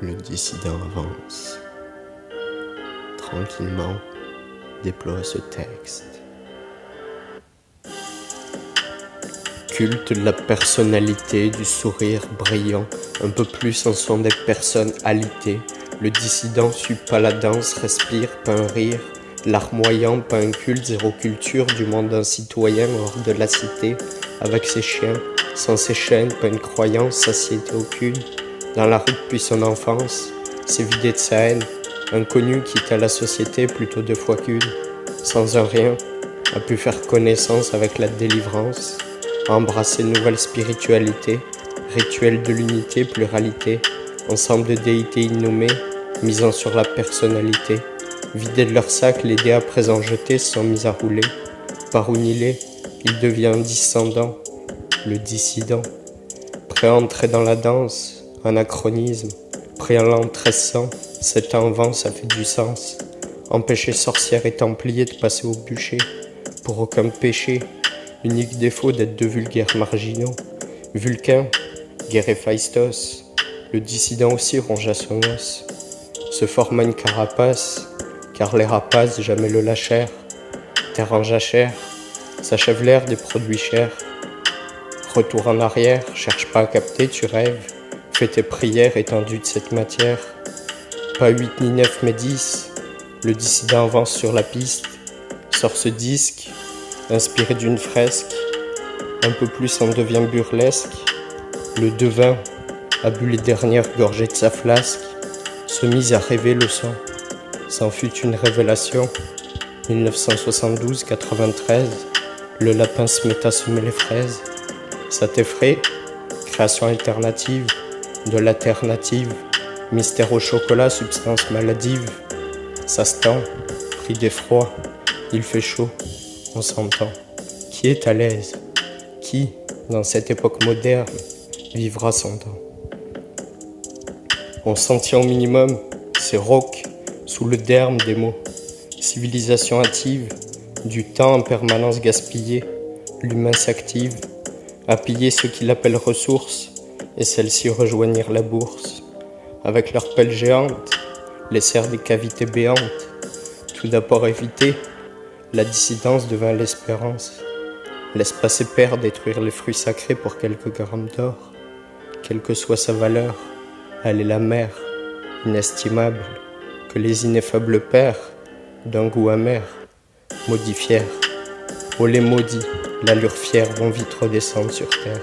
Le dissident avance. Tranquillement, déploie ce texte. Culte de la personnalité, du sourire brillant, un peu plus en son des personnes alitées. Le dissident suit pas la danse, respire, pas un rire. Larmoyant, pas un culte, zéro culture du monde d'un citoyen hors de la cité. Avec ses chiens, sans ses chaînes, pas une croyance, satiété aucune. Dans la rue depuis son enfance, s'est vidé de sa haine. Inconnu, quitte à la société plutôt deux fois qu'une. Sans un rien, a pu faire connaissance avec la délivrance. A embrassé une nouvelle spiritualité, rituel de l'unité, pluralité. Ensemble de déités innommées, misant sur la personnalité. Vidés de leur sac, les dés à présent jetés se sont mis à rouler. Par où il est, il devient un descendant, le dissident. Prêt à entrer dans la danse, anachronisme. Prêt à l'an 1300, 7 ans avant, ça fait du sens. Empêcher sorcières et templiers de passer au bûcher. Pour aucun péché, unique défaut d'être de vulgaires marginaux. Vulcain, guerre Héphaïstos, le dissident aussi ronge à son os. Se forma une carapace, car les rapaces jamais le lâchèrent. Terre en jachère, s'achève l'ère des produits chers. Retour en arrière, cherche pas à capter, tu rêves. Fais tes prières étendues de cette matière. Pas 8 ni 9 mais 10, le dissident avance sur la piste. Sort ce disque, inspiré d'une fresque. Un peu plus en devient burlesque. Le devin a bu les dernières gorgées de sa flasque. Se mit à rêver le sang. C'en fut une révélation. 1972-93, le lapin se met à semer les fraises. Ça t'effraie? Création alternative, de l'alternative. Mystère au chocolat, substance maladive. Ça se tend, prix d'effroi. Il fait chaud, on s'entend. Qui est à l'aise? Qui, dans cette époque moderne, vivra son temps? On s'en tient au minimum, c'est rauque, sous le derme des mots. Civilisation hâtive, du temps en permanence gaspillé, l'humain s'active, à piller ce qu'il appelle ressources, et celles-ci rejoignirent la bourse. Avec leurs pelles géantes, laissèrent des cavités béantes. Tout d'abord éviter, la dissidence devint l'espérance. Laisse passer père détruire les fruits sacrés pour quelques grammes d'or. Quelle que soit sa valeur, elle est la mère, inestimable, que les ineffables pères, d'un goût amer, maudits fiers. Oh les maudits, l'allure fière vont vite redescendre sur terre.